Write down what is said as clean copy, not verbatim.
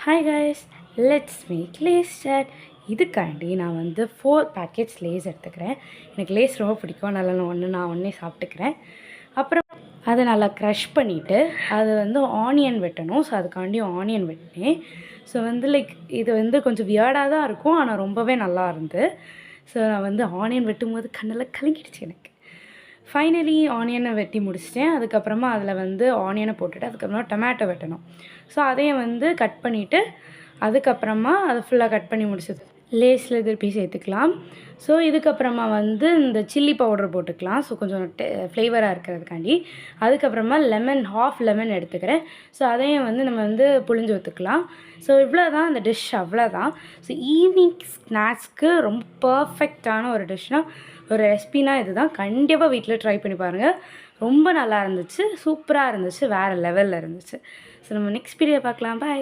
Hi guys, let's make Lay's chaat. இதுக்காண்டி நான் வந்து 4 பேக்கெட்ஸ் லேஸ் எடுத்துக்கிறேன். எனக்கு லேஸ் ரொம்ப பிடிக்கும், அதனால் நான் ஒன்றே சாப்பிட்டுக்கிறேன். அப்புறம் அதை நல்லா க்ரஷ் பண்ணிவிட்டு அது வந்து ஆனியன் வெட்டணும். ஸோ அதுக்காண்டி ஆனியன் வெட்டினேன். ஸோ வந்து இது வந்து கொஞ்சம் வியர்டாக தான் இருக்கும், ஆனால் ரொம்பவே நல்லா இருந்து. ஸோ நான் வந்து ஆனியன் வெட்டும் போது கண்ணெல்லாம் கலங்கிடுச்சு எனக்கு. ஃபைனலி ஆனியனை வெட்டி முடிச்சிட்டேன். அதுக்கப்புறமா அதில் வந்து ஆனியனை போட்டுட்டு அதுக்கப்புறமா டொமேட்டோ வெட்டணும். ஸோ அதையும் வந்து கட் பண்ணிவிட்டு அதுக்கப்புறமா அதை ஃபுல்லாக கட் பண்ணி முடிச்சது லேஸில் திருப்பி சேர்த்துக்கலாம். ஸோ இதுக்கப்புறமா வந்து இந்த சில்லி பவுடர் போட்டுக்கலாம். ஸோ கொஞ்சம் ஃப்ளேவராக இருக்கிறதுக்காண்டி. அதுக்கப்புறமா ஹாஃப் லெமன் எடுத்துக்கிறேன். ஸோ அதையும் வந்து நம்ம வந்து புழிஞ்சு ஊற்றுக்கலாம். ஸோ இவ்வளோ தான் அந்த டிஷ், அவ்வளோதான். ஸோ ஈவினிங் ஸ்நாக்ஸ்க்கு ரொம்ப பர்ஃபெக்டான ஒரு டிஷ்னால், ஒரு ரெசிபினா இதுதான். கண்டிப்பாக வீட்டில் ட்ரை பண்ணி பாருங்கள். ரொம்ப நல்லா இருந்துச்சு, சூப்பராக இருந்துச்சு, வேறு லெவலில் இருந்துச்சு. ஸோ நம்ம நெக்ஸ்ட் வீடியோ பார்க்கலாம். பாய்.